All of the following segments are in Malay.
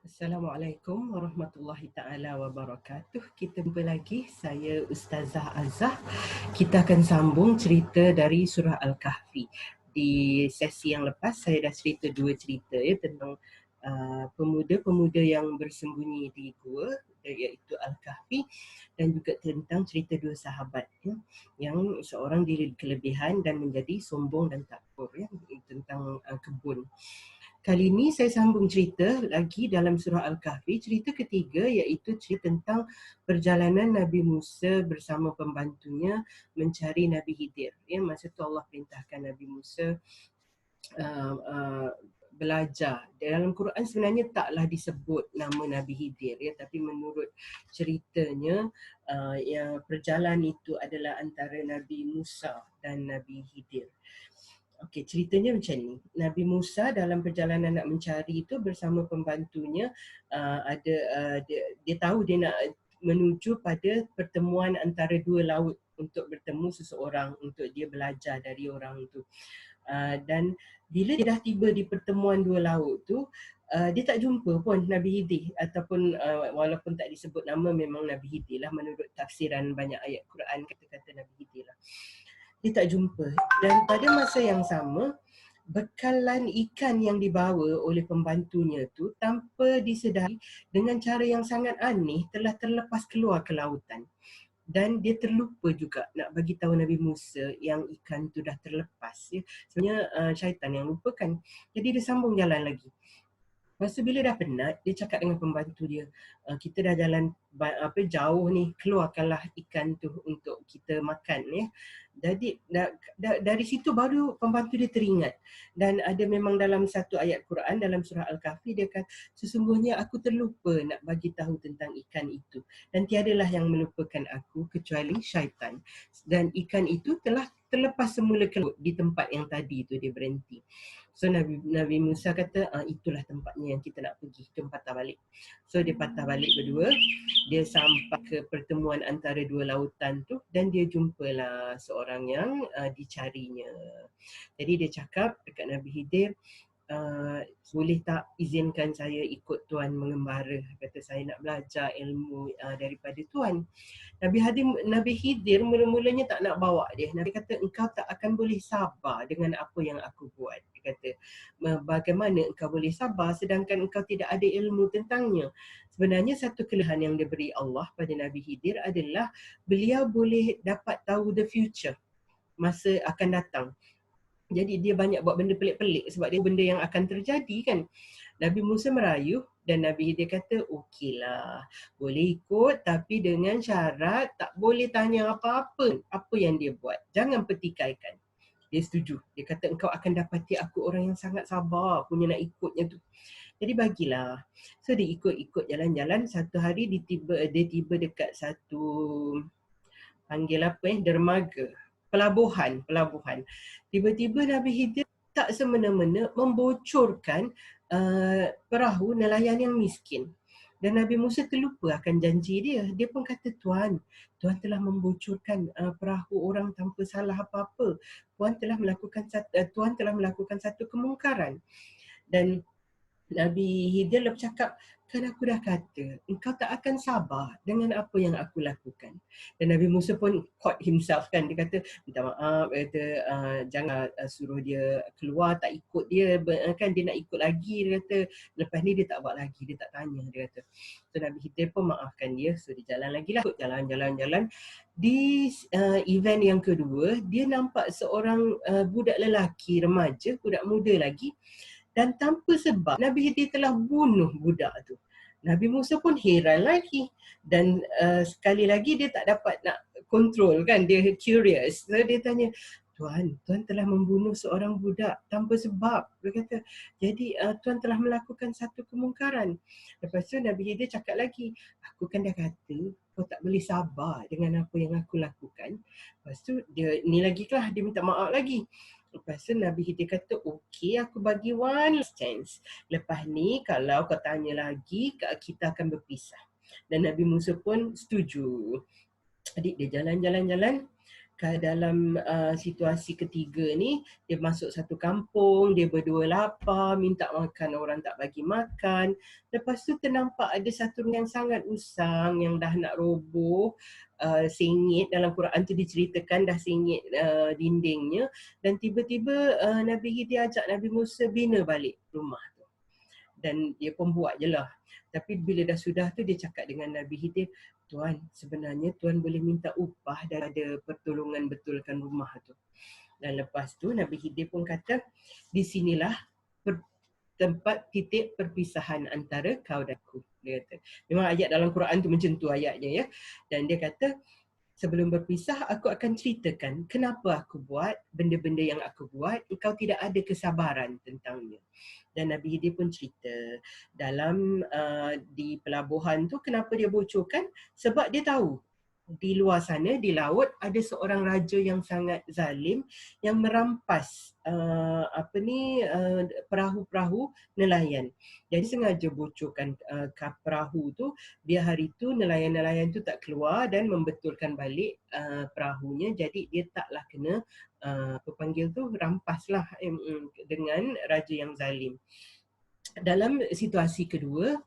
Assalamualaikum warahmatullahi taala wabarakatuh. Kita jumpa lagi. Saya Ustazah Azah. Kita akan sambung cerita dari surah Al-Kahfi. Di sesi yang lepas saya dah cerita dua cerita tentang pemuda-pemuda yang bersembunyi di gua, iaitu Al-Kahfi, dan juga tentang cerita dua sahabat yang seorang diri kelebihan dan menjadi sombong dan takbur tentang kebun. Kali ini saya sambung cerita lagi dalam surah Al-Kahfi. Cerita ketiga iaitu cerita tentang perjalanan Nabi Musa bersama pembantunya mencari Nabi Khidir. Masa tu Allah perintahkan Nabi Musa uh, uh, belajar. Dalam Quran sebenarnya taklah disebut nama Nabi Khidir, tapi menurut ceritanya yang perjalanan itu adalah antara Nabi Musa dan Nabi Khidir. Okey, ceritanya macam ni. Nabi Musa dalam perjalanan nak mencari itu bersama pembantunya, dia tahu dia nak menuju pada pertemuan antara dua laut untuk bertemu seseorang, untuk dia belajar dari orang itu. Dan bila dia dah tiba di pertemuan dua laut tu, dia tak jumpa pun Nabi Khidir, ataupun walaupun tak disebut nama, memang Nabi Khidir lah menurut tafsiran banyak ayat Quran, kata-kata Nabi Khidir lah. Dia tak jumpa. Dan pada masa yang sama, bekalan ikan yang dibawa oleh pembantunya tu tanpa disedari dengan cara yang sangat aneh telah terlepas keluar ke lautan. Dan dia terlupa juga nak bagi tahu Nabi Musa yang ikan tu dah terlepas. Sebenarnya syaitan yang lupakan. Jadi dia sambung jalan lagi. Lepas tu bila dah penat, dia cakap dengan pembantu dia, kita dah jalan jauh ni, keluarkanlah ikan tu untuk kita makan ya. Jadi dari situ baru pembantu dia teringat. Dan ada memang dalam satu ayat Quran dalam surah Al-Kahfi, dia kata, sesungguhnya aku terlupa nak bagi tahu tentang ikan itu, dan tiadalah yang melupakan aku kecuali syaitan. Dan ikan itu telah terlepas semula ke laut di tempat yang tadi tu dia berhenti. So Nabi Musa kata, itulah tempatnya yang kita nak pergi. Jom patah balik. So dia patah balik berdua. Dia sampai ke pertemuan antara dua lautan tu, dan dia jumpalah seorang yang dicarinya. Jadi dia cakap dekat Nabi Khidir, boleh tak izinkan saya ikut Tuan mengembara? Kata, saya nak belajar ilmu daripada Tuan. Nabi Khidir mula-mulanya tak nak bawa dia. Nabi kata, engkau tak akan boleh sabar dengan apa yang aku buat. Dia kata, bagaimana engkau boleh sabar sedangkan engkau tidak ada ilmu tentangnya? Sebenarnya satu kelebihan yang diberi Allah pada Nabi Khidir adalah beliau boleh dapat tahu the future, masa akan datang. Jadi dia banyak buat benda pelik-pelik sebab dia benda yang akan terjadi kan. Nabi Musa merayuh dan Nabi Khidir kata, okeylah, boleh ikut tapi dengan syarat tak boleh tanya apa-apa apa yang dia buat. Jangan petikaikan. Dia setuju. Dia kata, engkau akan dapati aku orang yang sangat sabar punya nak ikutnya tu. Jadi bagilah. So dia ikut-ikut jalan-jalan. Satu hari dia tiba dekat satu, panggil apa dermaga, pelabuhan. Tiba-tiba Nabi Khidir tak semena-mena membocorkan perahu nelayan yang miskin. Dan Nabi Musa terlupa akan janji dia. Dia pun kata, Tuan telah membocorkan perahu orang tanpa salah apa-apa. Tuan telah melakukan satu kemungkaran. Dan Nabi Khidir bercakap, kan aku dah kata, engkau tak akan sabar dengan apa yang aku lakukan. Dan Nabi Musa pun caught himself kan, dia kata, minta maaf, dia kata, jangan suruh dia keluar, tak ikut dia, kan dia nak ikut lagi, dia kata, lepas ni dia tak buat lagi, dia tak tanya, dia kata. So Nabi Khidir pun maafkan dia, so dia jalan lagi lah, jalan-jalan. Di event yang kedua, dia nampak seorang budak lelaki, remaja, budak muda lagi, dan tanpa sebab Nabi Khidir telah bunuh budak tu. Nabi Musa pun heran lagi, dan sekali lagi dia tak dapat nak kontrol kan, dia curious. So dia tanya, Tuan telah membunuh seorang budak tanpa sebab. Dia kata, jadi Tuan telah melakukan satu kemungkaran. Lepas tu Nabi Khidir cakap lagi, aku kan dah kata kau tak boleh sabar dengan apa yang aku lakukan. Lepas tu dia ni lagi lah, dia minta maaf lagi. Lepas tu Nabi Khidir kata, okey, aku bagi one last chance. Lepas ni kalau kau tanya lagi, kita akan berpisah. Dan Nabi Musa pun setuju. Adik dia jalan-jalan. dalam situasi ketiga ni, dia masuk satu kampung, dia berdua lapar, minta makan, orang tak bagi makan. Lepas tu ternampak ada satu rumah yang sangat usang, yang dah nak roboh, sengit. Dalam Quran tu diceritakan dah sengit dindingnya, dan tiba-tiba Nabi Khidir ajak Nabi Musa bina balik rumah tu. Dan dia pun buat je lah. Tapi bila dah sudah tu, dia cakap dengan Nabi Khidir, Tuan, sebenarnya Tuan boleh minta upah daripada pertolongan betulkan rumah tu. Dan lepas tu Nabi Khidir pun kata, di sinilah tempat titik perpisahan antara kau dan aku. Dia kata, memang ayat dalam Quran tu macam tu ayatnya ya. Dan dia kata, sebelum berpisah, aku akan ceritakan kenapa aku buat benda-benda yang aku buat, engkau tidak ada kesabaran tentangnya. Dan Nabi Khidir pun cerita dalam di pelabuhan tu, kenapa dia bocorkan? Sebab dia tahu di luar sana, di laut, ada seorang raja yang sangat zalim yang merampas perahu-perahu nelayan. Jadi sengaja bocorkan perahu tu, biar hari tu nelayan-nelayan tu tak keluar dan membetulkan balik perahunya. Jadi dia taklah kena panggil tu, rampaslah dengan raja yang zalim. Dalam situasi kedua,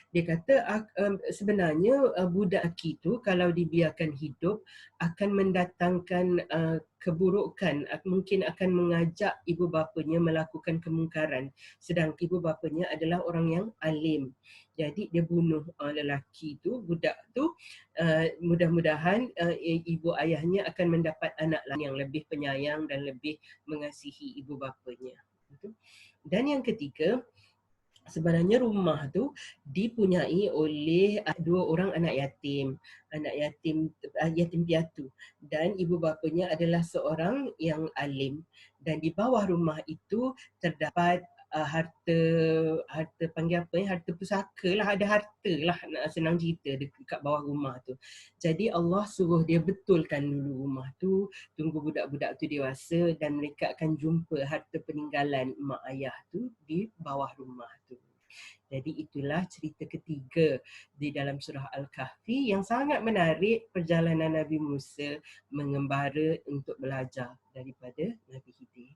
dia kata sebenarnya budak lelaki tu kalau dibiarkan hidup akan mendatangkan keburukan, mungkin akan mengajak ibu bapanya melakukan kemungkaran, sedang ibu bapanya adalah orang yang alim. Jadi dia bunuh lelaki tu, budak tu, mudah-mudahan ibu ayahnya akan mendapat anak lain yang lebih penyayang dan lebih mengasihi ibu bapanya. Dan yang ketiga, sebenarnya rumah tu dipunyai oleh dua orang anak yatim yatim piatu, dan ibu bapanya adalah seorang yang alim. Dan di bawah rumah itu terdapat harta panggil apa ya, harta pusaka lah, ada harta lah, nak senang cerita, dekat bawah rumah tu. Jadi Allah suruh dia betulkan dulu rumah tu, tunggu budak-budak tu dewasa, dan mereka akan jumpa harta peninggalan mak ayah tu di bawah rumah tu. Jadi itulah cerita ketiga di dalam surah Al-Kahfi yang sangat menarik, perjalanan Nabi Musa mengembara untuk belajar daripada Nabi Khidir.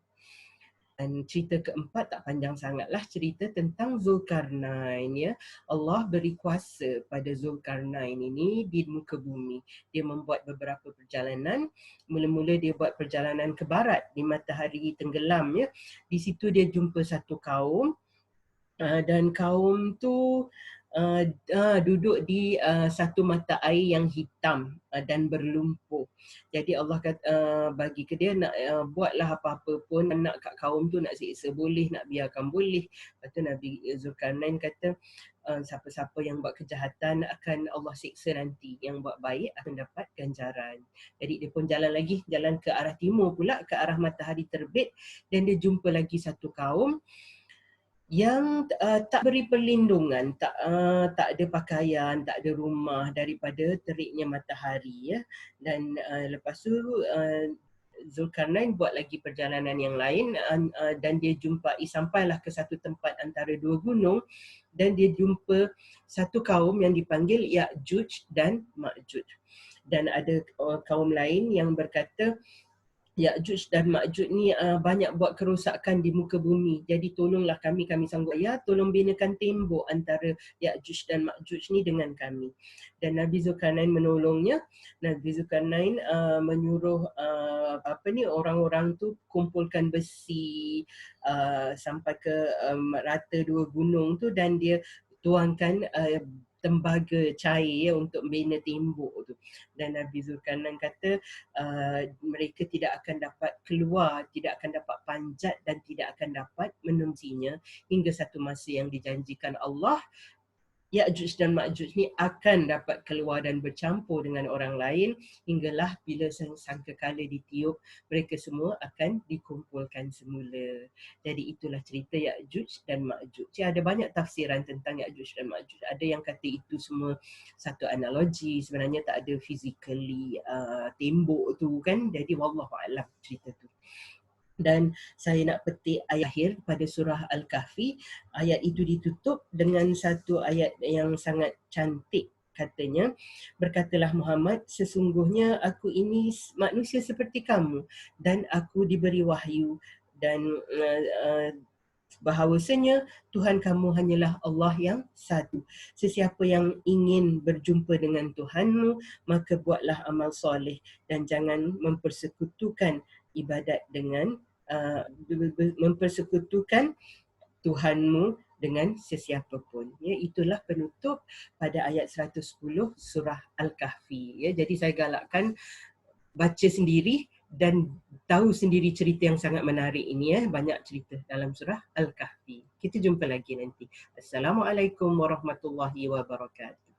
Dan cerita keempat tak panjang sangatlah, cerita tentang Zulkarnain ya. Allah beri kuasa pada Zulkarnain ini di muka bumi. Dia membuat beberapa perjalanan. Mula-mula dia buat perjalanan ke barat di matahari tenggelam ya. Di situ dia jumpa satu kaum, dan kaum tu duduk di satu mata air yang hitam dan berlumpur. Jadi Allah kata, bagi ke dia, nak buatlah apa-apa pun, nak kat kaum tu nak siksa boleh, nak biarkan boleh. Lepas tu Nabi Zulkarnain kata, siapa-siapa yang buat kejahatan akan Allah siksa nanti, yang buat baik akan dapat ganjaran. Jadi dia pun jalan lagi, jalan ke arah timur pula, ke arah matahari terbit, dan dia jumpa lagi satu kaum yang tak beri perlindungan, tak ada pakaian, tak ada rumah daripada teriknya matahari ya. Dan lepas tu Zulkarnain buat lagi perjalanan yang lain, dan dia jumpai, sampailah ke satu tempat antara dua gunung, dan dia jumpa satu kaum yang dipanggil Ya'juj dan Ma'juj. Dan ada kaum lain yang berkata, Ya'juj dan Ma'juj ni banyak buat kerosakan di muka bumi. Jadi tolonglah kami sanggup ya, tolong binakan tembok antara Ya'juj dan Ma'juj ni dengan kami. Dan Nabi Zulkarnain menolongnya. Nabi Zulkarnain menyuruh orang-orang tu kumpulkan besi sampai ke rata dua gunung tu, dan dia tuangkan tembaga cair ya, untuk bina tembok tu. Dan Nabi Zulkarnain kata mereka tidak akan dapat keluar, tidak akan dapat panjat, dan tidak akan dapat menemsinya hingga satu masa yang dijanjikan Allah, Ya'juj dan Ma'juj ni akan dapat keluar dan bercampur dengan orang lain, hinggalah bila sangkakala ditiup, mereka semua akan dikumpulkan semula. Jadi itulah cerita Ya'juj dan Ma'juj. Ada banyak tafsiran tentang Ya'juj dan Ma'juj. Ada yang kata itu semua satu analogi, sebenarnya tak ada physically tembok tu kan. Jadi wallahualam cerita tu. Dan saya nak petik ayat akhir pada surah Al-Kahfi. Ayat itu ditutup dengan satu ayat yang sangat cantik katanya, berkatalah Muhammad, sesungguhnya aku ini manusia seperti kamu dan aku diberi wahyu dan bahawasanya Tuhan kamu hanyalah Allah yang satu. Sesiapa yang ingin berjumpa dengan Tuhanmu, maka buatlah amal soleh dan jangan mempersekutukan ibadat dengan mempersekutukan Tuhanmu dengan sesiapa pun. Ya, itulah penutup pada ayat 110 surah Al-Kahfi. Ya, jadi saya galakkan baca sendiri dan tahu sendiri cerita yang sangat menarik ini. Banyak cerita dalam surah Al-Kahfi. Kita jumpa lagi nanti. Assalamualaikum warahmatullahi wabarakatuh.